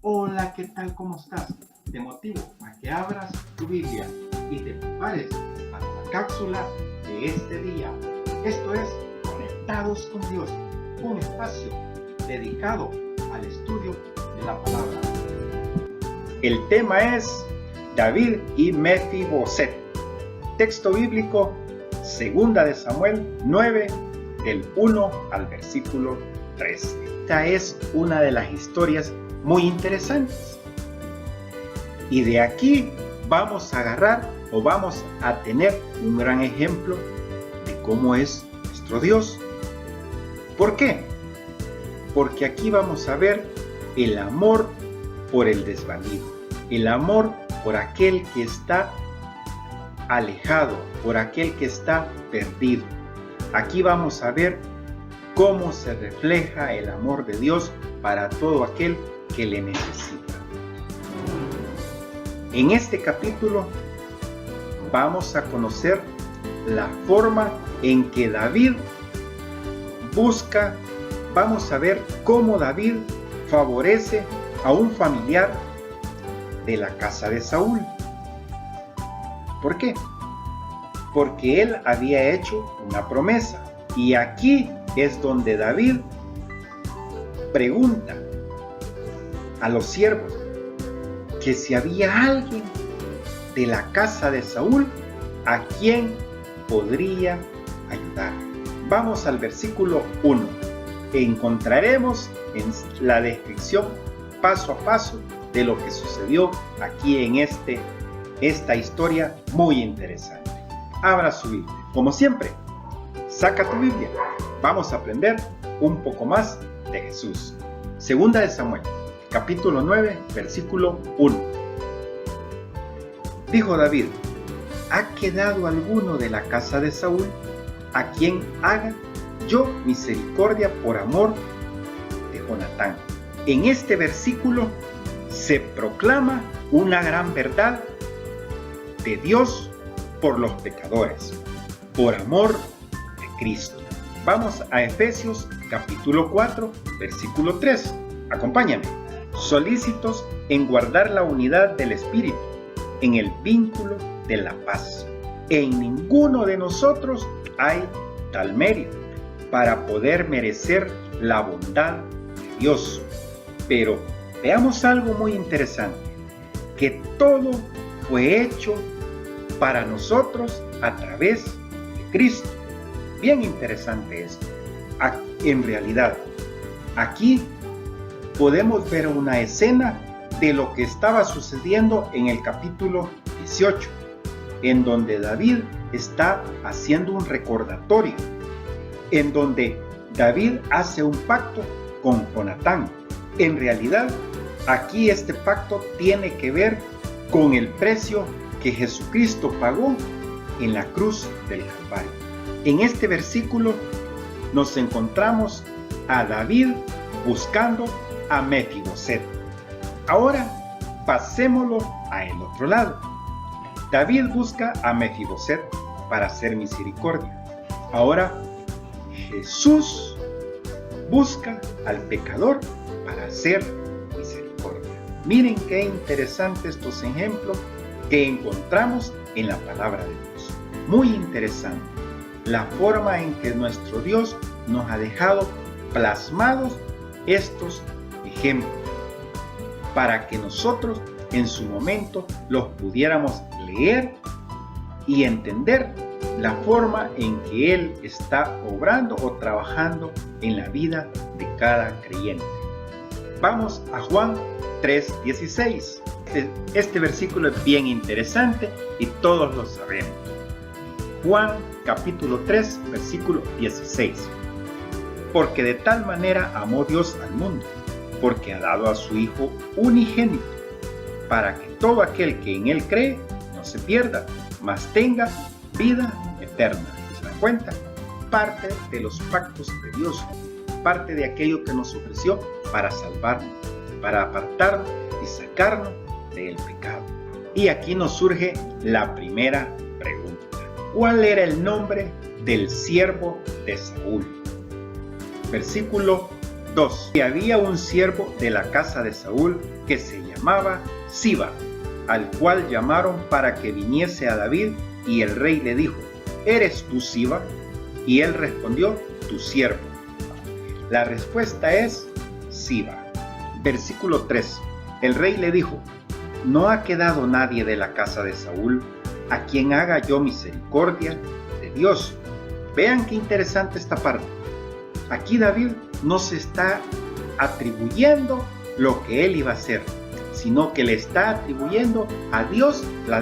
Hola, ¿qué tal? ¿Cómo estás? Te motivo a que abras tu Biblia y te prepares para la cápsula de este día. Esto es Conectados con Dios, un espacio dedicado al estudio de la palabra. El tema es David y Mefiboset. Texto bíblico, 2 de Samuel 9, del 1 al versículo 3. Esta es una de las historias muy interesantes. Y de aquí vamos a agarrar o vamos a tener un gran ejemplo de cómo es nuestro Dios. ¿Por qué? Porque aquí vamos a ver el amor por el desvalido, el amor por aquel que está alejado, por aquel que está perdido. Aquí vamos a ver cómo se refleja el amor de Dios para todo aquel que le necesita. En este capítulo vamos a conocer la forma en que David busca, vamos a ver cómo David favorece a un familiar de la casa de Saúl. ¿Por qué? Porque él había hecho una promesa. Y aquí es donde David pregunta a los siervos que si había alguien de la casa de Saúl a quien podría ayudar. Vamos al versículo 1. Encontraremos en la descripción paso a paso de lo que sucedió aquí en esta historia muy interesante. Abra su Biblia. Como siempre, saca tu Biblia. Vamos a aprender un poco más de Jesús. 2 de Samuel, capítulo 9, versículo 1. Dijo David: ¿ha quedado alguno de la casa de Saúl a quien haga yo misericordia por amor de Jonatán? En este versículo se proclama una gran verdad de Dios por los pecadores, por amor de Cristo. Vamos a Efesios capítulo 4, versículo 3. Acompáñame. Solícitos en guardar la unidad del Espíritu, en el vínculo de la paz. En ninguno de nosotros hay tal mérito para poder merecer la bondad de Dios. Pero veamos algo muy interesante, que todo fue hecho para nosotros a través de Cristo. Bien interesante esto. En realidad, aquí podemos ver una escena de lo que estaba sucediendo en el capítulo 18, en donde David está haciendo un recordatorio, en donde David hace un pacto con Jonatán. En realidad, aquí este pacto tiene que ver con el precio que Jesucristo pagó en la cruz del Calvario. En este versículo nos encontramos a David buscando a Mefiboset. Ahora pasémoslo a el otro lado. David busca a Mefiboset para hacer misericordia. Ahora Jesús busca al pecador para hacer misericordia. Miren qué interesantes estos ejemplos que encontramos en la palabra de Dios. Muy interesante la forma en que nuestro Dios nos ha dejado plasmados estos ejemplos para que nosotros en su momento los pudiéramos leer y entender la forma en que Él está obrando o trabajando en la vida de cada creyente. Vamos a Juan 3:16. Este versículo es bien interesante y todos lo sabemos. Juan capítulo 3, versículo 16. Porque de tal manera amó Dios al mundo, porque ha dado a su Hijo unigénito, para que todo aquel que en Él cree no se pierda, mas tenga vida eterna. ¿Se dan cuenta? Parte de los pactos de Dios, parte de aquello que nos ofreció para salvarnos, para apartarnos y sacarnos del pecado. Y aquí nos surge la primera pregunta. ¿Cuál era el nombre del siervo de Saúl? Versículo 2. Y había un siervo de la casa de Saúl que se llamaba Siba, al cual llamaron para que viniese a David, y el rey le dijo: ¿Eres tú Siba? Y él respondió: tu siervo. La respuesta es Siba. Versículo 3. El rey le dijo: ¿no ha quedado nadie de la casa de Saúl a quien haga yo misericordia de Dios? Vean qué interesante esta parte. Aquí David no se está atribuyendo lo que él iba a hacer, sino que le está atribuyendo a Dios la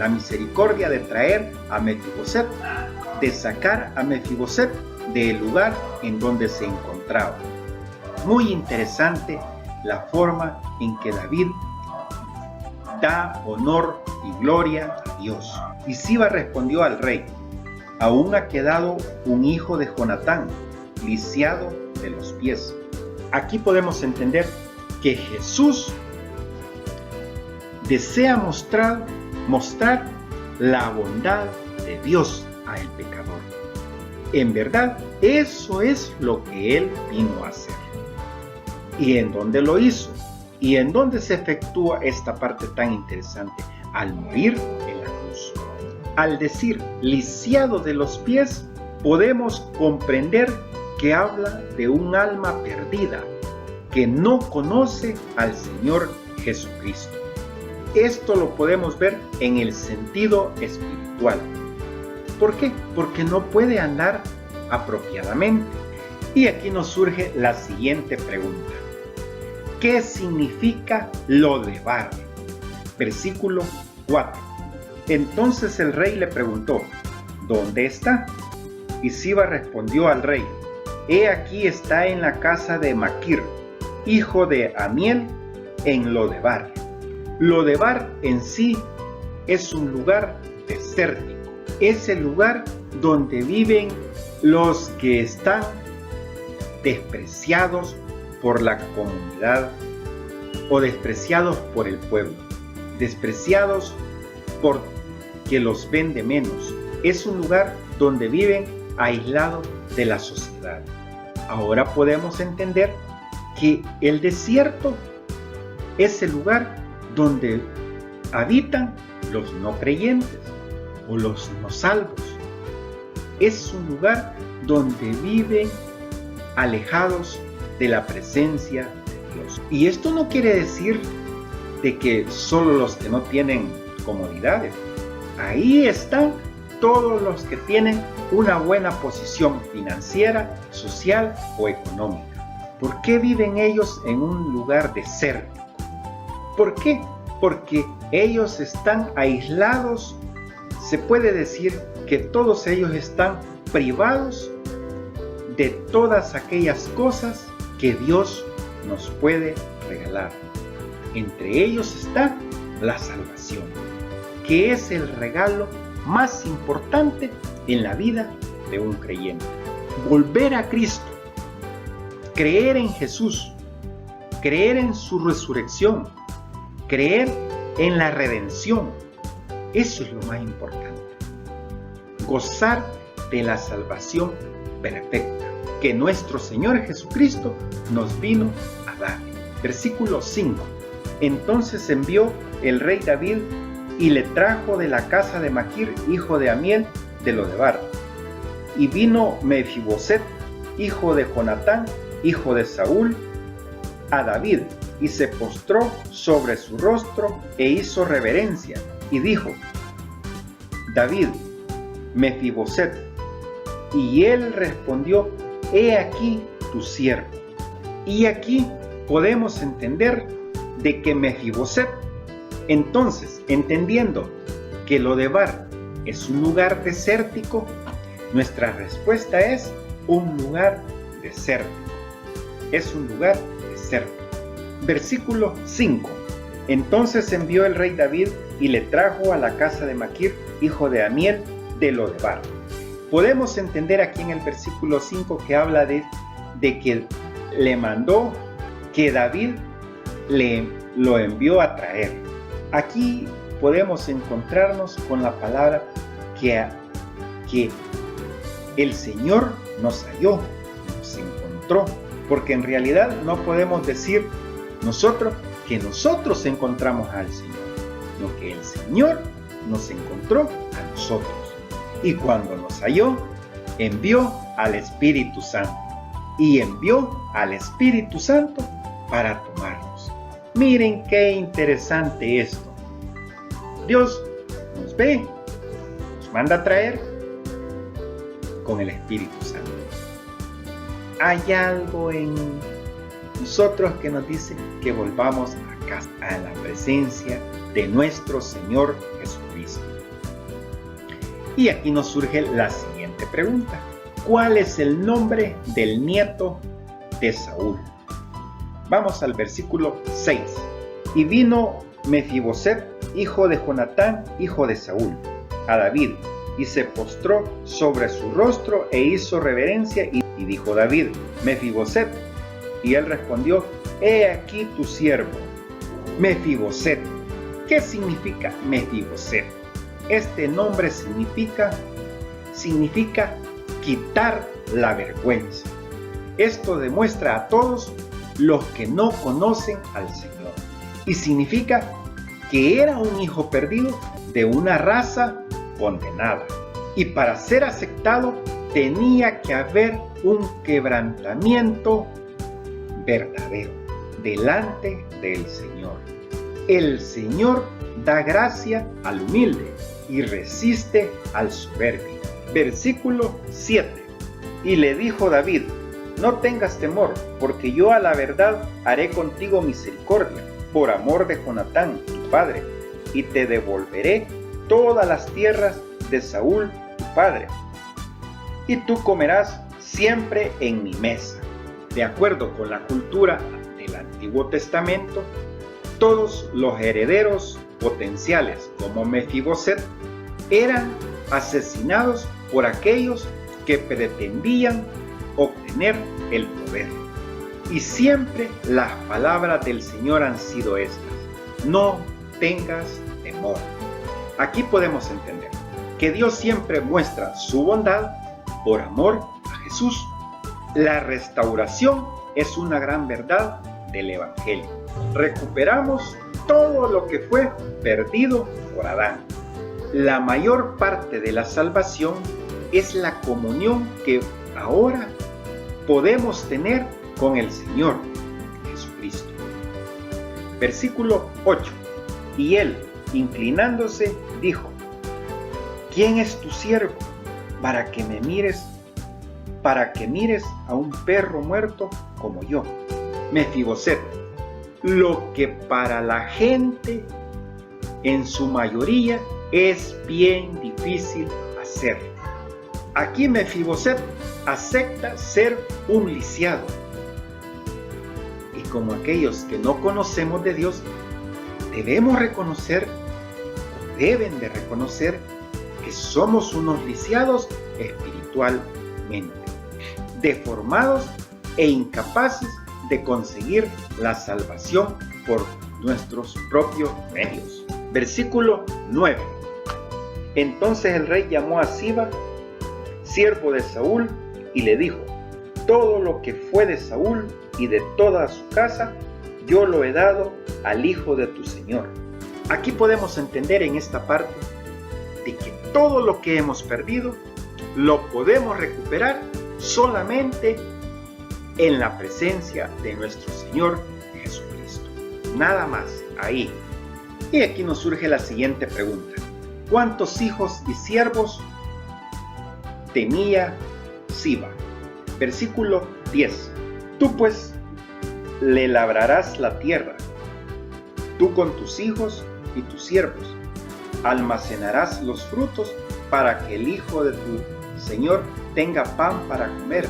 misericordia de traer a Mefiboset, de sacar a Mefiboset del lugar en donde se encontraba. Muy interesante la forma en que David da honor y gloria a Dios. Y Siba respondió al rey: aún ha quedado un hijo de Jonatán, lisiado de los pies. Aquí podemos entender que Jesús desea mostrar la bondad de Dios a el pecador. En verdad, eso es lo que Él vino a hacer. ¿Y en dónde lo hizo? ¿Y en dónde se efectúa esta parte tan interesante? Al morir en la cruz. Al decir lisiado de los pies, podemos comprender que habla de un alma perdida que no conoce al Señor Jesucristo. Esto lo podemos ver en el sentido espiritual. ¿Por qué? Porque no puede andar apropiadamente. Y aquí nos surge la siguiente pregunta: ¿qué significa Lodebar? Versículo 4. Entonces el rey le preguntó: ¿dónde está? Y Siba respondió al rey: he aquí está en la casa de Maquir, hijo de Amiel, en Lodebar. Lodebar en sí es un lugar desértico. Es el lugar donde viven los que están despreciados por la comunidad o despreciados por el pueblo, despreciados porque los ven de menos. Es un lugar donde viven aislados de la sociedad. Ahora podemos entender que el desierto es el lugar donde habitan los no creyentes o los no salvos. Es un lugar donde viven alejados de la presencia de Dios. Y esto no quiere decir de que solo los que no tienen comodidades. Ahí están todos los que tienen una buena posición financiera, social o económica. ¿Por qué viven ellos en un lugar desértico? ¿Por qué? Porque ellos están aislados. Se puede decir que todos ellos están privados de todas aquellas cosas que Dios nos puede regalar. Entre ellos está la salvación, que es el regalo más importante en la vida de un creyente. Volver a Cristo, creer en Jesús, creer en su resurrección, creer en la redención, eso es lo más importante. Gozar de la salvación perfecta que nuestro Señor Jesucristo nos vino a dar. Versículo 5. Entonces envió el rey David y le trajo de la casa de Maquir, hijo de Amiel, de Lodebar. Y vino Mefiboset, hijo de Jonatán, hijo de Saúl, a David, y se postró sobre su rostro e hizo reverencia, y dijo: David, Mefiboset. Y él respondió: he aquí tu siervo. Y aquí podemos entender de que Mefiboset, entonces, entendiendo que Lodebar es un lugar desértico, nuestra respuesta es un lugar desértico. Es un lugar desértico. Versículo 5. Entonces envió el rey David y le trajo a la casa de Maquir, hijo de Amiel, de Lodebar. Podemos entender aquí en el versículo 5 que habla de que le mandó, que David lo envió a traer. Aquí podemos encontrarnos con la palabra que el Señor nos halló, nos encontró. porque en realidad no podemos decir nosotros que nosotros encontramos al Señor, sino que el Señor nos encontró a nosotros. Y cuando nos halló, envió al Espíritu Santo. Y envió al Espíritu Santo para tomarnos. Miren qué interesante esto. Dios nos ve, nos manda a traer con el Espíritu Santo. Hay algo en nosotros que nos dice que volvamos a casa, a la presencia de nuestro Señor Jesucristo. Y aquí nos surge la siguiente pregunta. ¿Cuál es el nombre del nieto de Saúl? Vamos al versículo 6. Y vino Mefiboset, hijo de Jonatán, hijo de Saúl, a David, y se postró sobre su rostro e hizo reverencia, y dijo David: Mefiboset. Y él respondió: he aquí tu siervo. Mefiboset. ¿Qué significa Mefiboset? Este nombre significa quitar la vergüenza. Esto demuestra a todos los que no conocen al Señor, y significa que era un hijo perdido de una raza condenada, y para ser aceptado tenía que haber un quebrantamiento verdadero delante del Señor. El Señor da gracia al humilde y resiste al soberbio. Versículo 7. Y le dijo David: no tengas temor, porque yo a la verdad haré contigo misericordia, por amor de Jonatán, tu padre, y te devolveré todas las tierras de Saúl, tu padre, y tú comerás siempre en mi mesa. De acuerdo con la cultura del Antiguo Testamento, todos los herederos potenciales, como Mefiboset, eran asesinados por aquellos que pretendían obtener el poder. Y siempre las palabras del Señor han sido estas: no tengas temor. Aquí podemos entender que Dios siempre muestra su bondad por amor a Jesús. La restauración es una gran verdad del Evangelio. Recuperamos todo lo que fue perdido por Adán. La mayor parte de la salvación es la comunión que ahora podemos tener con el Señor Jesucristo. Versículo 8. Y él, inclinándose, dijo: ¿quién es tu siervo para que mires a un perro muerto como yo? Mefiboset. Lo que para la gente en su mayoría es bien difícil hacer. Aquí Mefiboset acepta ser un lisiado. Y como aquellos que no conocemos de Dios, deben de reconocer que somos unos lisiados espiritualmente, deformados e incapaces de conseguir la salvación por nuestros propios medios. Versículo 9. Entonces el rey llamó a Siba, siervo de Saúl, y le dijo: todo lo que fue de Saúl y de toda su casa, yo lo he dado al hijo de tu señor. Aquí podemos entender en esta parte de que todo lo que hemos perdido lo podemos recuperar solamente en la presencia de nuestro Señor Jesucristo. Nada más, ahí. Y aquí nos surge la siguiente pregunta: ¿cuántos hijos y siervos tenía Siba? Versículo 10. Tú pues le labrarás la tierra, tú con tus hijos y tus siervos, almacenarás los frutos para que el hijo de tu señor tenga pan para comer.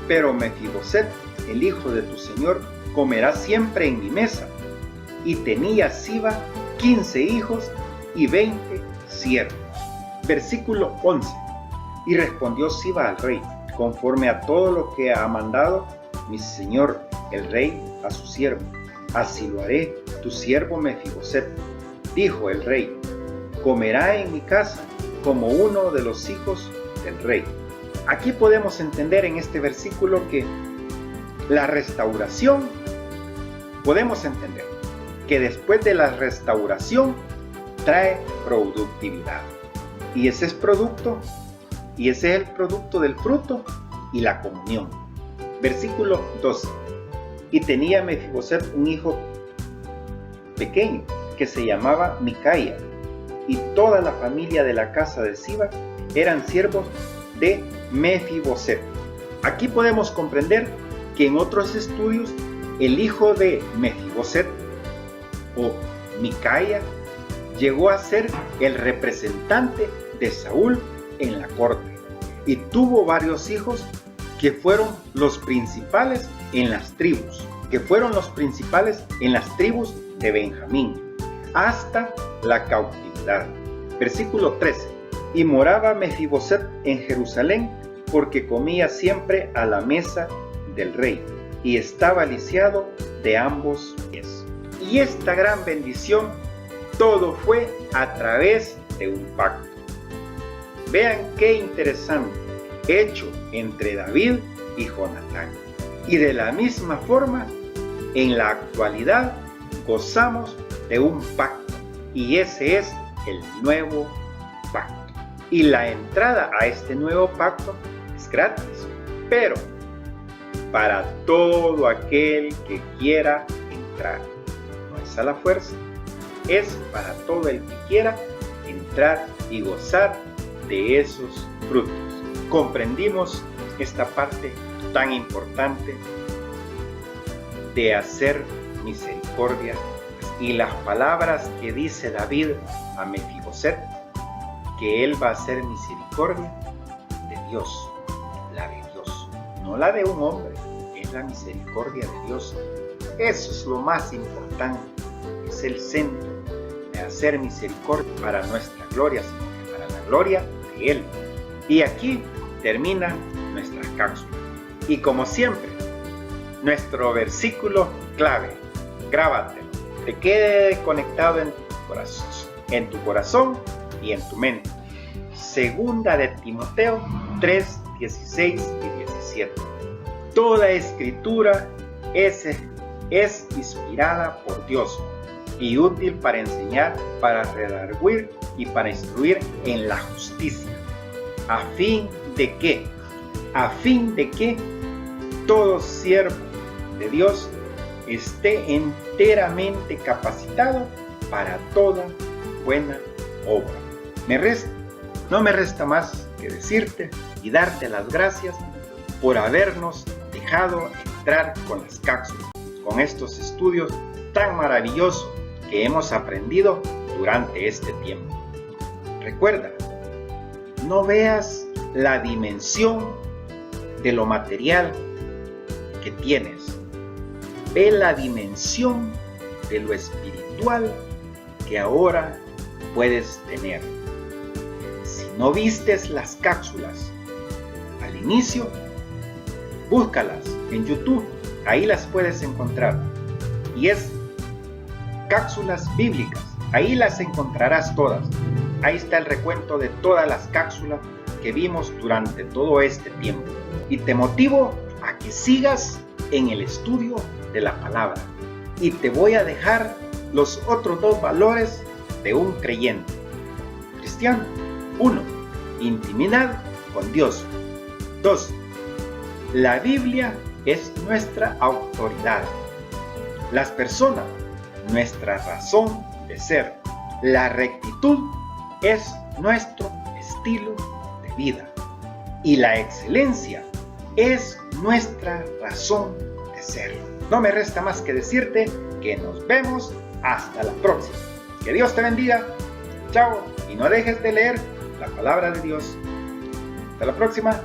Pero Mefiboset, el hijo de tu señor, comerá siempre en mi mesa. Y tenía Siba 15 hijos y 20 siervos. Versículo 11. Y respondió Siba al rey: conforme a todo lo que ha mandado mi señor el rey a su siervo, así lo haré tu siervo Mefiboset. Dijo el rey: comerá en mi casa como uno de los hijos del rey. Aquí podemos entender en este versículo que La restauración, podemos entender que después de la restauración trae productividad. Y ese es el producto del fruto y la comunión. Versículo 12. Y tenía Mefiboset un hijo pequeño que se llamaba Micaía, y toda la familia de la casa de Siba eran siervos de Mefiboset. Aquí podemos comprender que en otros estudios el hijo de Mefiboset o Micaía llegó a ser el representante de Saúl en la corte y tuvo varios hijos que fueron los principales en las tribus, de Benjamín, hasta la cautividad. Versículo 13. Y moraba Mefiboset en Jerusalén, porque comía siempre a la mesa del rey, y estaba lisiado de ambos pies. Y esta gran bendición, todo fue a través de un pacto. Vean qué interesante, hecho entre David y Jonatán. Y de la misma forma, en la actualidad, gozamos de un pacto, y ese es el nuevo pacto. Y la entrada a este nuevo pacto es gratis, pero para todo aquel que quiera entrar. No es a la fuerza, es para todo el que quiera entrar y gozar de esos frutos. Comprendimos esta parte tan importante de hacer misericordia y las palabras que dice David a Mefiboset, que él va a hacer misericordia de Dios, la de Dios, no la de un hombre, es la misericordia de Dios. Eso es lo más importante, es el centro de hacer misericordia para nuestra gloria, sino que para la gloria de Él. Y aquí termina nuestra cápsula. Y como siempre, nuestro versículo clave, grábatelo, te quede conectado en tu corazón y en tu mente. Segunda de Timoteo 3, 16 y 17. Toda escritura es inspirada por Dios y útil para enseñar, para redarguir y para instruir en la justicia, a fin de que todo siervo de Dios esté enteramente capacitado para toda buena obra. No me resta más que decirte y darte las gracias por habernos dejado entrar con las cápsulas, con estos estudios tan maravillosos que hemos aprendido durante este tiempo. Recuerda, no veas la dimensión de lo material que tienes. Ve la dimensión de lo espiritual que ahora puedes tener. Si no vistes las cápsulas al inicio, búscalas en YouTube, ahí las puedes encontrar. Y es cápsulas bíblicas, ahí las encontrarás todas. Ahí está el recuento de todas las cápsulas que vimos durante todo este tiempo. Y te motivo a que sigas en el estudio de la palabra. Y te voy a dejar los otros dos valores de un creyente cristiano. 1. Intimidad con Dios. 2. La Biblia es nuestra autoridad. Las personas, nuestra razón de ser. La rectitud es nuestro estilo de vida. Y la excelencia es nuestra razón de ser. No me resta más que decirte que nos vemos hasta la próxima. Que Dios te bendiga. Chao. Y no dejes de leer la palabra de Dios. Hasta la próxima.